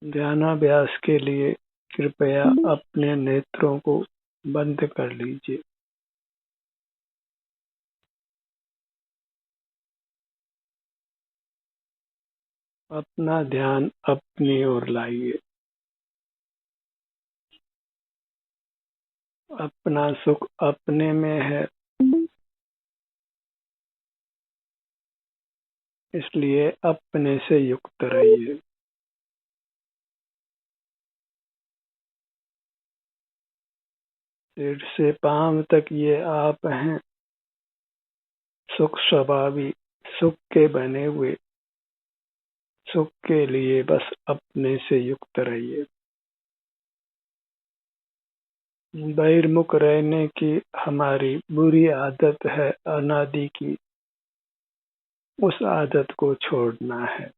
ध्यानाभ्यास के लिए कृपया अपने नेत्रों को बंद कर लीजिए। अपना ध्यान अपनी ओर लाइए। अपना सुख अपने में है, इसलिए अपने से युक्त रहिए। सिर से पांव तक ये आप हैं, सुख स्वभावी, सुख के बने हुए। सुख के लिए बस अपने से युक्त रहिए। बहिर्मुख रहने की हमारी बुरी आदत है, अनादि की। उस आदत को छोड़ना है।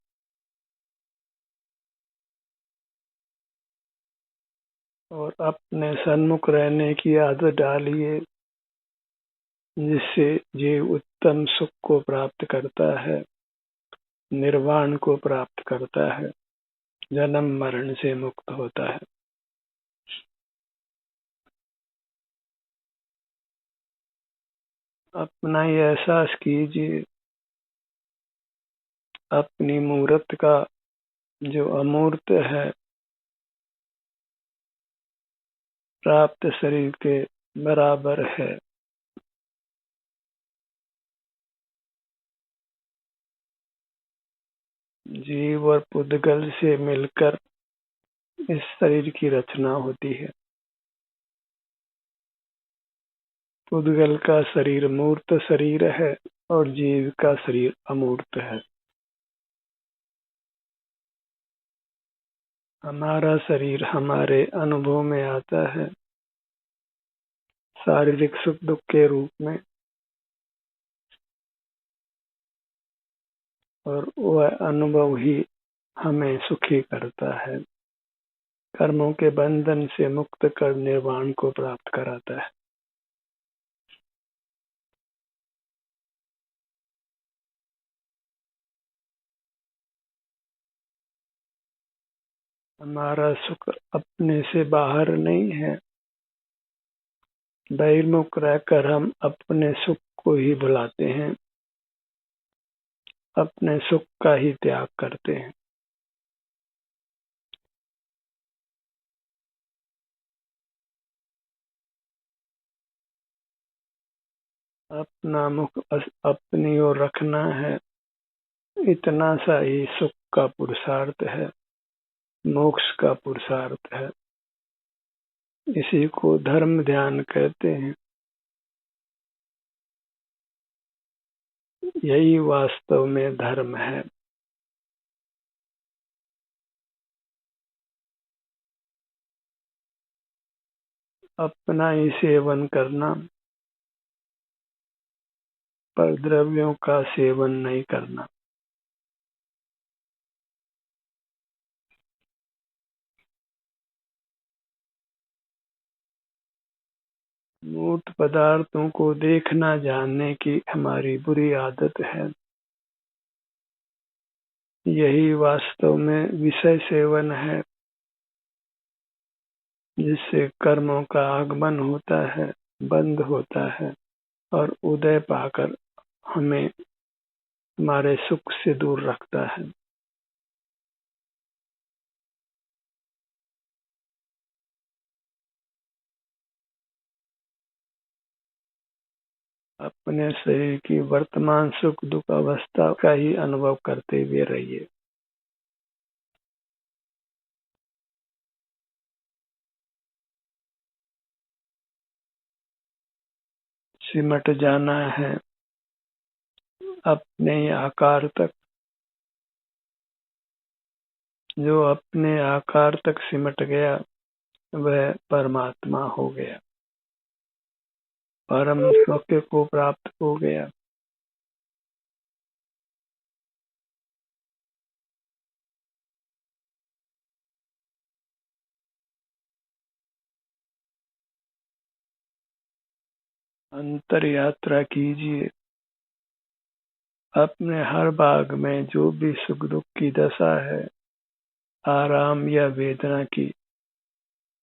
और अपने सन्मुख रहने की आदत डालिए, जिससे जीव उत्तम सुख को प्राप्त करता है, निर्वाण को प्राप्त करता है, जन्म मरण से मुक्त होता है। अपना ही एहसास कीजिए, अपनी मूर्त का, जो अमूर्त है, प्राप्त शरीर के बराबर है। जीव और पुद्गल से मिलकर इस शरीर की रचना होती है। पुद्गल का शरीर मूर्त शरीर है और जीव का शरीर अमूर्त है। हमारा शरीर हमारे अनुभव में आता है शारीरिक सुख दुख के रूप में, और वह अनुभव ही हमें सुखी करता है, कर्मों के बंधन से मुक्त कर निर्वाण को प्राप्त कराता है। हमारा सुख अपने से बाहर नहीं है। बहिर्मुख रहकर हम अपने सुख को ही भुलाते हैं, अपने सुख का ही त्याग करते हैं। अपना मुख अपनी ओर रखना है, इतना सा ही सुख का पुरुषार्थ है, मोक्ष का पुरुषार्थ है। इसी को धर्म ध्यान कहते हैं। यही वास्तव में धर्म है। अपना ही सेवन करना, पर द्रव्यों का सेवन नहीं करना। मूर्त पदार्थों को देखना जानने की हमारी बुरी आदत है। यही वास्तव में विषय सेवन है, जिससे कर्मों का आगमन होता है, बंद होता है और उदय पाकर हमें हमारे सुख से दूर रखता है। अपने शरीर की वर्तमान सुख दुख अवस्था का ही अनुभव करते हुए रहिए। सिमट जाना है अपने आकार तक। जो अपने आकार तक सिमट गया, वह परमात्मा हो गया, परम सत्य को प्राप्त हो गया। अंतर यात्रा कीजिए। अपने हर भाग में जो भी सुख दुख की दशा है, आराम या वेदना की,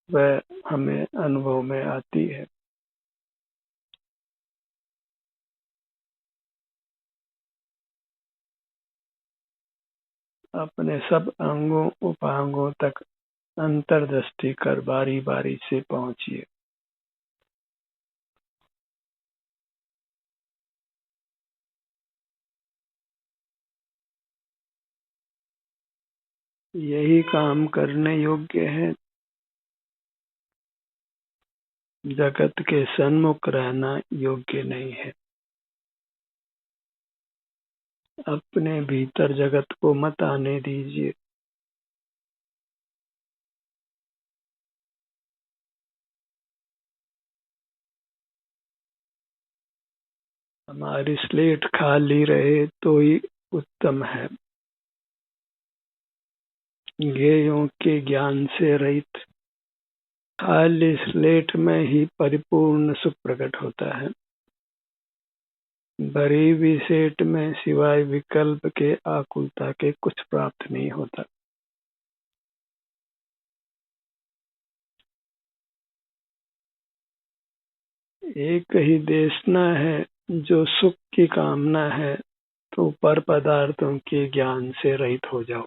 वह हमें अनुभव में आती है। अपने सब अंगों उपांगों तक अंतर्दृष्टि कर बारी बारी से पहुंचिए। यही काम करने योग्य है। जगत के सन्मुख रहना योग्य नहीं है। अपने भीतर जगत को मत आने दीजिए। हमारी स्लेट खाली रहे तो ही उत्तम है। ज्ञेयों के ज्ञान से रहित खाली स्लेट में ही परिपूर्ण सुख प्रकट होता है। भरी हुई सेट में सिवाय विकल्प के आकुलता के कुछ प्राप्त नहीं होता। एक ही देशना है जो सुख की कामना है, तो पर पदार्थों के ज्ञान से रहित हो जाओ।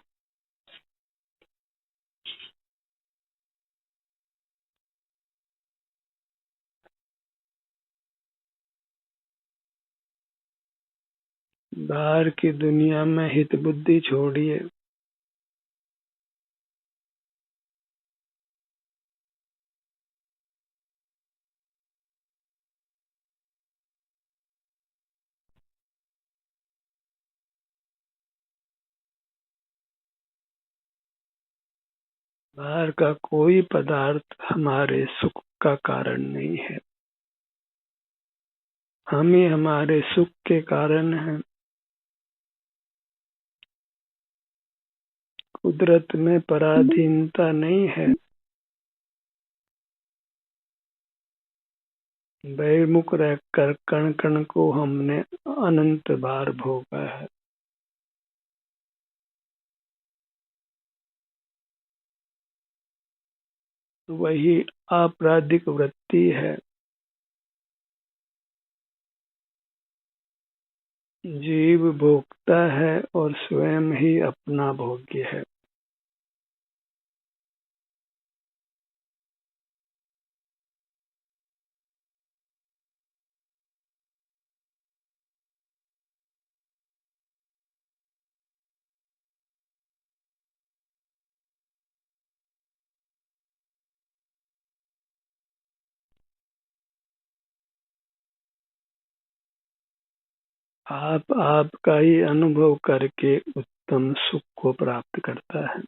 बाहर की दुनिया में हित बुद्धि छोड़िए। बाहर का कोई पदार्थ हमारे सुख का कारण नहीं है। हम ही हमारे सुख के कारण हैं। कुदरत में पराधीनता नहीं है। बहिर्मुख रहकर कण कण को हमने अनंत बार भोगा है। वही आपराधिक वृत्ति है। जीव भोगता है और स्वयं ही अपना भोग्य है। आप आपका ही अनुभव करके उत्तम सुख को प्राप्त करता है।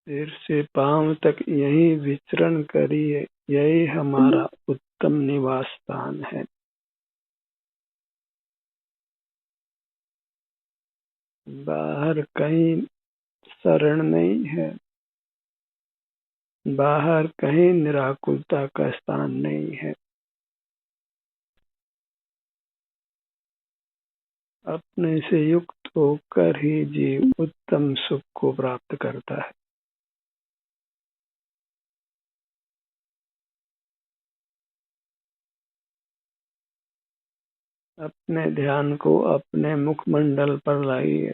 सिर से पांव तक यही विचरण करिए। यही हमारा उत्तम निवास स्थान है। बाहर कहीं शरण नहीं है। बाहर कहीं निराकुलता का स्थान नहीं है। अपने से युक्त होकर ही जीव उत्तम सुख को प्राप्त करता है। अपने ध्यान को अपने मुखमंडल पर लाइए।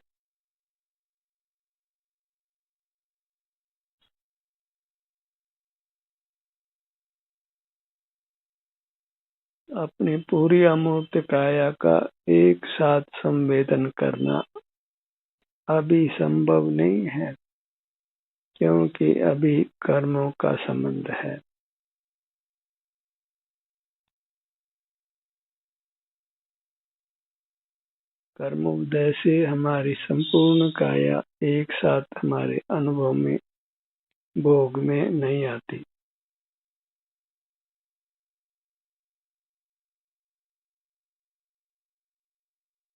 अपनी पूरी अमूर्त काया का एक साथ संवेदन करना अभी संभव नहीं है, क्योंकि अभी कर्मों का संबंध है। कर्मोदय से हमारी संपूर्ण काया एक साथ हमारे अनुभव में भोग में नहीं आती।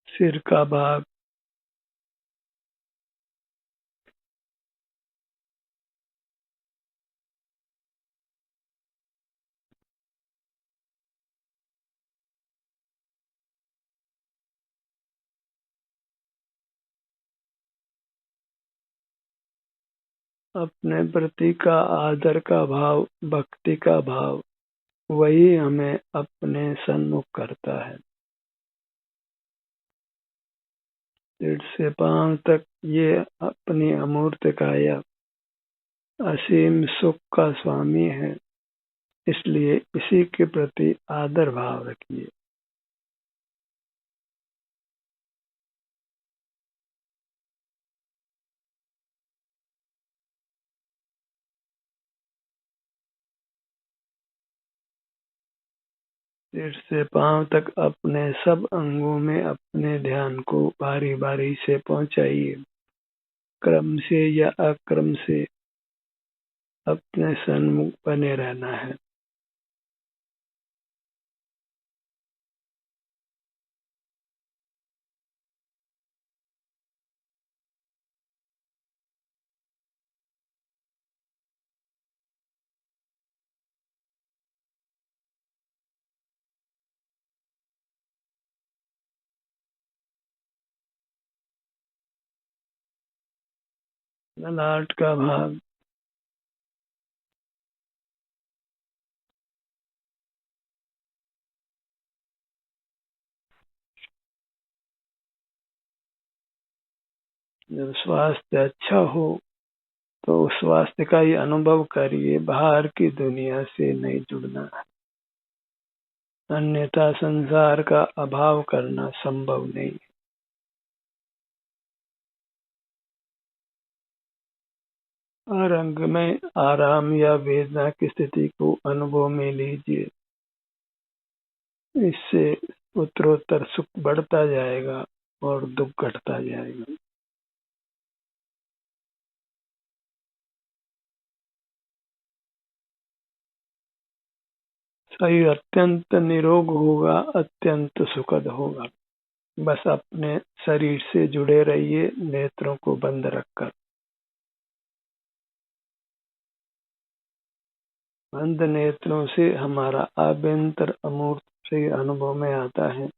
सिर का भाग अपने प्रति का आदर का भाव, भक्ति का भाव, वही हमें अपने सन्मुख करता है। सिर से पांव तक ये अपनी अमूर्त काया असीम सुख का स्वामी है, इसलिए इसी के प्रति आदर भाव रखिए। सिर से पांव तक अपने सब अंगों में अपने ध्यान को बारी बारी से पहुंचाइए। क्रम से या अक्रम से अपने सन्मुख बने रहना है। ललाट का भाग, जब स्वास्थ्य अच्छा हो तो उस स्वास्थ्य का ही अनुभव करिए, बाहर की दुनिया से नहीं जुड़ना है। अन्यथा संसार का अभाव करना संभव नहीं। रंग में आराम या वेदना की स्थिति को अनुभव में लीजिए, इससे उत्तरोत्तर सुख बढ़ता जाएगा और दुख घटता जाएगा। शरीर अत्यंत निरोग होगा, अत्यंत सुखद होगा। बस अपने शरीर से जुड़े रहिए, नेत्रों को बंद रखकर। बंद नेत्रों से हमारा आभ्यंतर अमूर्त शरीर अनुभव में आता है,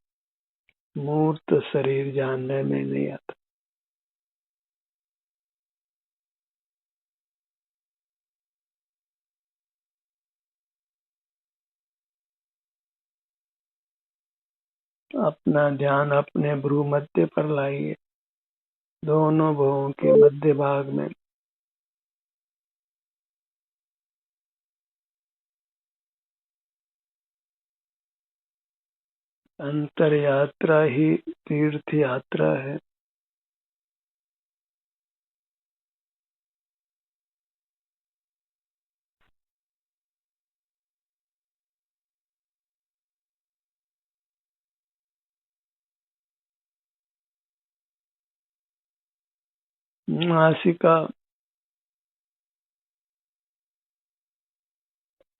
मूर्त शरीर जानने में नहीं आता। अपना ध्यान अपने भ्रू मध्य पर लाइए, दोनों भुवों के मध्य भाग में। अंतर यात्रा ही तीर्थ यात्रा है। नासिका,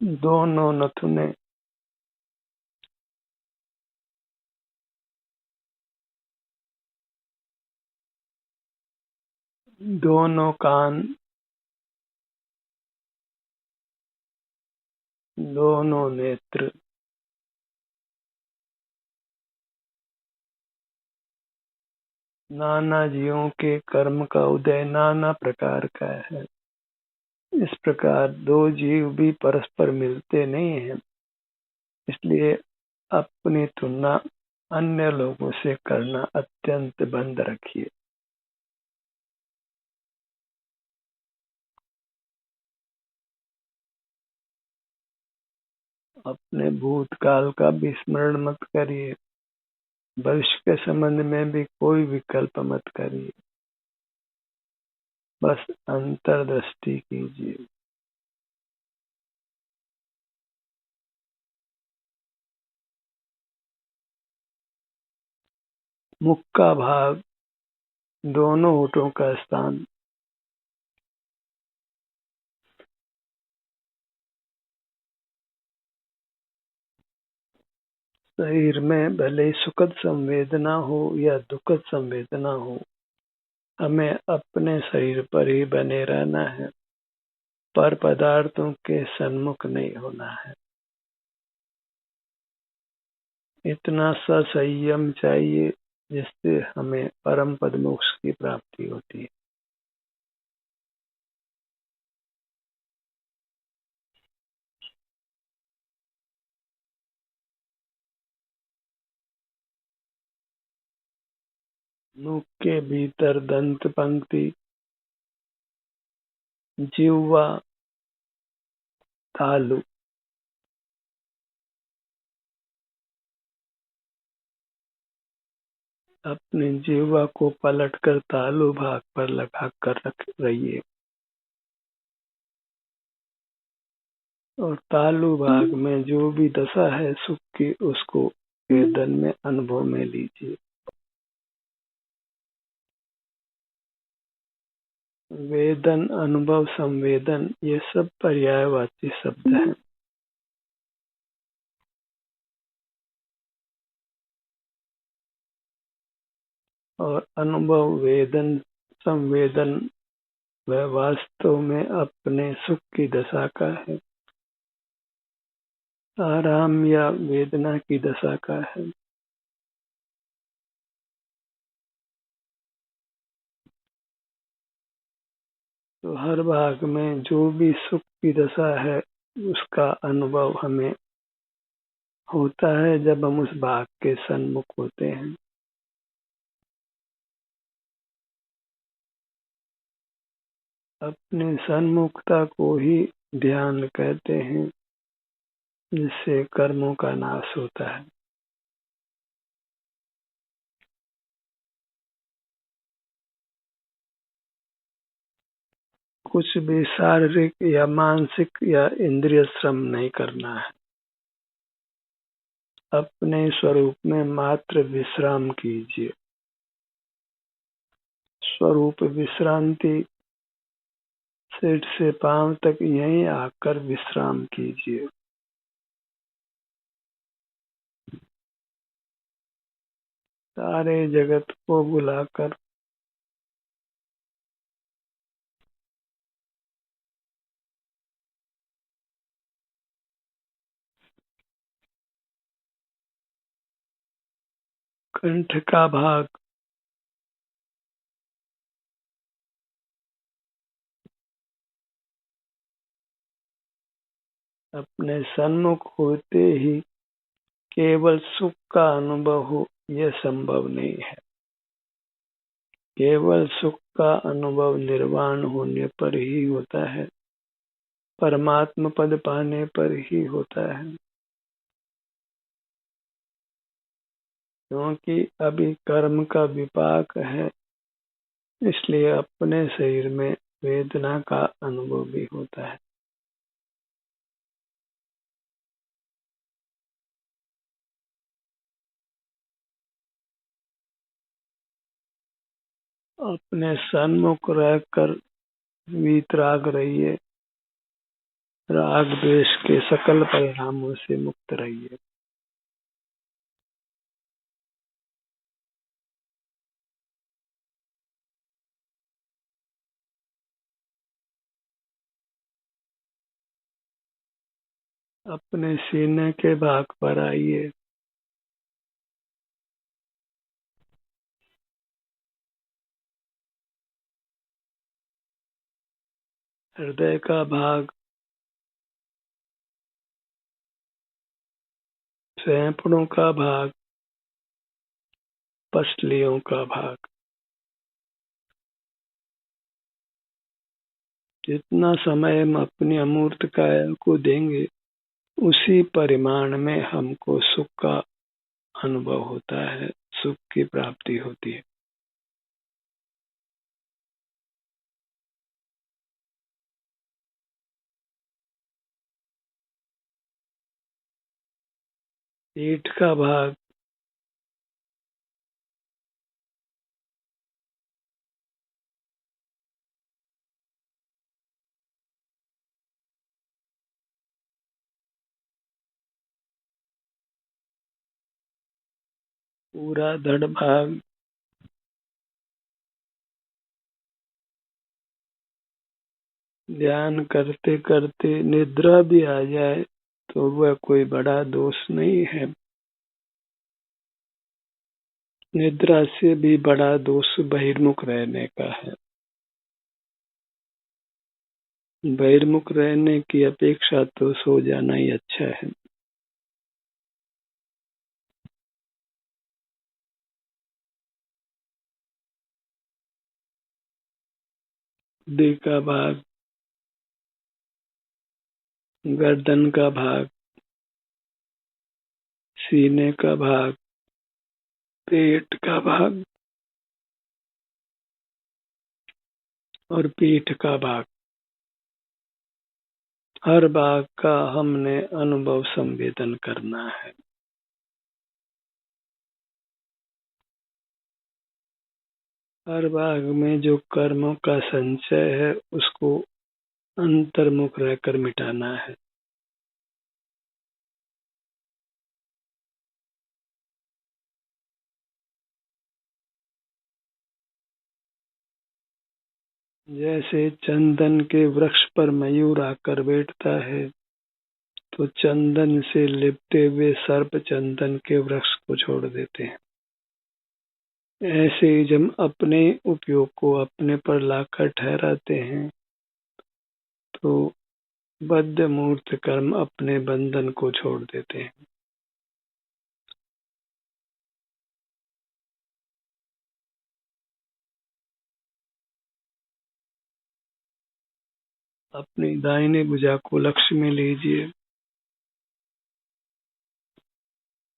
दोनों नथुने, दोनों कान, दोनों नेत्र, नाना जीवों के कर्म का उदय नाना प्रकार का है। इस प्रकार दो जीव भी परस्पर मिलते नहीं हैं, इसलिए अपनी तुलना अन्य लोगों से करना अत्यंत बंद रखिए। अपने भूतकाल का भी स्मरण मत करिए, भविष्य के संबंध में भी कोई विकल्प मत करिए, बस अंतर्दृष्टि कीजिए। मुख का भाग, दोनों होठों का स्थान, शरीर में भले सुखद संवेदना हो या दुखद संवेदना हो, हमें अपने शरीर पर ही बने रहना है, पर पदार्थों के सन्मुख नहीं होना है। इतना सा संयम चाहिए जिससे हमें परम पद मोक्ष की प्राप्ति होती है। मुख के भीतर दंत पंक्ति, जिह्वा तालु। अपने जिह्वा को पलटकर तालु भाग पर लगाकर रख रहिए और तालु भाग में जो भी दशा है सुख की, उसको वेदन में अनुभव में लीजिए। वेदन, अनुभव, संवेदन, ये सब पर्यायवाची शब्द हैं। और अनुभव, वेदन, संवेदन वह वास्तव में अपने सुख की दशा का है, आराम या वेदना की दशा का है। तो हर भाग में जो भी सुख की दशा है उसका अनुभव हमें होता है जब हम उस भाग के सन्मुख होते हैं। अपनी सन्मुखता को ही ध्यान कहते हैं, जिससे कर्मों का नाश होता है। कुछ भी शारीरिक या मानसिक या इंद्रिय श्रम नहीं करना है। अपने स्वरूप में मात्र विश्राम कीजिए। स्वरूप विश्रांति, सिर से पांव तक यहीं आकर विश्राम कीजिए। सारे जगत को बुलाकर कंठ का भाग, अपने सन्मुख होते ही केवल सुख का अनुभव हो, यह संभव नहीं है। केवल सुख का अनुभव निर्वाण होने पर ही होता है, परमात्म पद पाने पर ही होता है। क्योंकि अभी कर्म का विपाक है, इसलिए अपने शरीर में वेदना का अनुभव भी होता है। अपने सन्मुख रहकर वीतराग रहिए, राग द्वेष के सकल परिणामों से मुक्त रहिए। अपने सीने के भाग पर आइए। हृदय का भाग, फेफड़ों का भाग, पसलियों का भाग। जितना समय हम अपनी अमूर्त काया को देंगे, उसी परिमाण में हमको सुख का अनुभव होता है, सुख की प्राप्ति होती है। पीठ का भाग, पूरा धड़ भाग, ध्यान करते करते निद्रा भी आ जाए तो वह कोई बड़ा दोष नहीं है। निद्रा से भी बड़ा दोष बहिर्मुख रहने का है। बहिर्मुख रहने की अपेक्षा तो सो जाना ही अच्छा है। बुद्धि का भाग, गर्दन का भाग, सीने का भाग, पेट का भाग और पीठ का भाग, हर भाग का हमने अनुभव संवेदन करना है। हर भाग में जो कर्मों का संचय है उसको अंतर्मुख रहकर मिटाना है। जैसे चंदन के वृक्ष पर मयूर आकर बैठता है तो चंदन से लिपटे हुए सर्प चंदन के वृक्ष को छोड़ देते हैं। ऐसे ही जब अपने उपयोग को अपने पर लाकर ठहराते हैं तो बद्ध मूर्त कर्म अपने बंधन को छोड़ देते हैं। अपनी दाहिनी भुजा को लक्ष्य में लीजिए।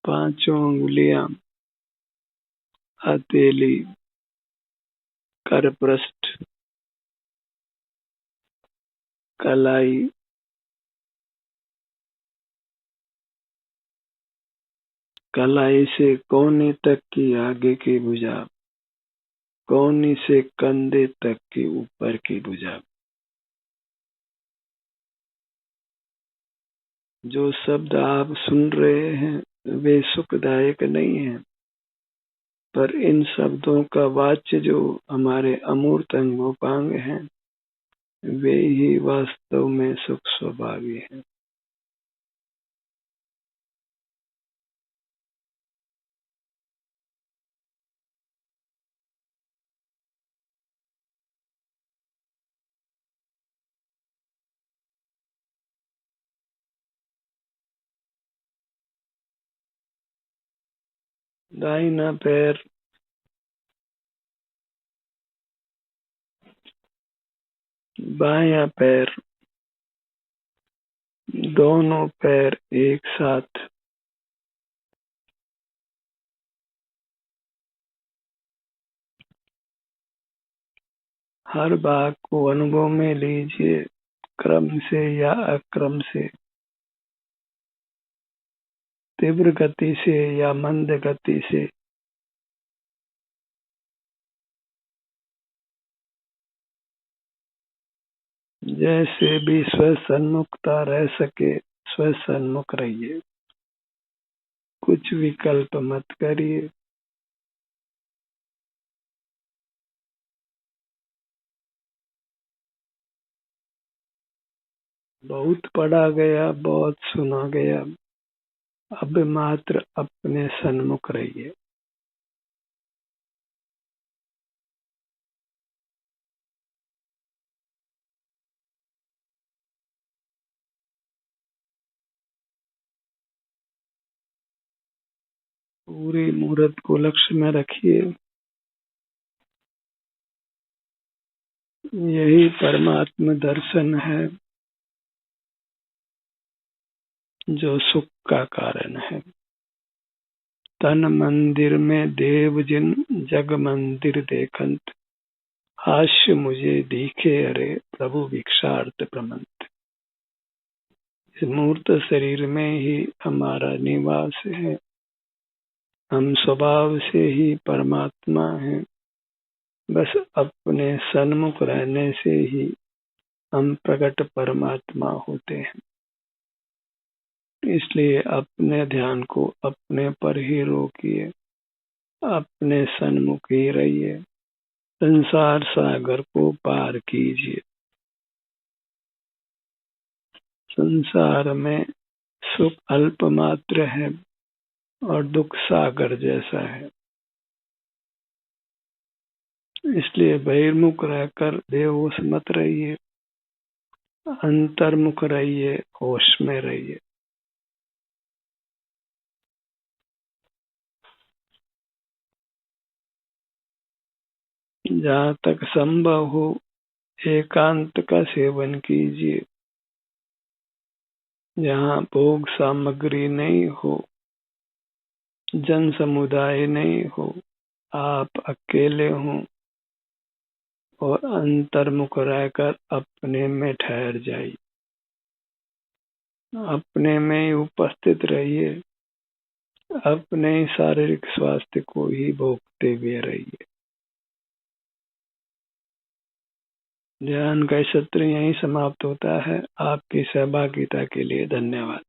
पांचों अंगुलियां, हथेली, करपृष्ठ, कलाई, कलाई से कोहनी तक की आगे की भुजा, कोहनी से कंधे तक की ऊपर की भुजा। जो शब्द आप सुन रहे हैं वे सुखदायक नहीं हैं, पर इन शब्दों का वाच्य जो हमारे अमूर्त अंगोपांग हैं वे ही वास्तव में सुख स्वभावी हैं। दाहिना पैर, बायां पैर, दोनों पैर एक साथ, हर भाग को अनुभव में लीजिए, क्रम से या अक्रम से, तीव्र गति से या मंद गति से। जैसे भी स्वसन्मुखता रह सके स्वसन्मुख रहिए, कुछ विकल्प मत करिए। बहुत पढ़ा गया, बहुत सुना गया, अब मात्र अपने सन्मुख रहिए। पूरी मूर्त को लक्ष्य में रखिए। यही परमात्म दर्शन है जो सुख का कारण है। तन मंदिर में देव जिन जग मंदिर देखंत, हास्य मुझे दिखे अरे प्रभु भिक्षार्थ प्रमंत। इस मूर्त शरीर में ही हमारा निवास है। हम स्वभाव से ही परमात्मा हैं। बस अपने सन्मुख रहने से ही हम प्रकट परमात्मा होते हैं। इसलिए अपने ध्यान को अपने पर ही रोकिए, अपने सन्मुख ही रहिए, संसार सागर को पार कीजिए। संसार में सुख अल्प मात्र है और दुख सागर जैसा है। इसलिए बहिर्मुख रहकर बेहोश मत रहिए, अंतर्मुख रहिए, होश में रहिए। जहाँ तक संभव हो एकांत का सेवन कीजिए, जहाँ भोग सामग्री नहीं हो, जन समुदाय नहीं हो, आप अकेले हों और अंतर्मुख रहकर अपने में ठहर जाइए। अपने में ही उपस्थित रहिए, अपने ही शारीरिक स्वास्थ्य को ही भोगते हुए रहिए। ध्यान का सत्र यहीं समाप्त होता है। आपकी सहभागिता के लिए धन्यवाद।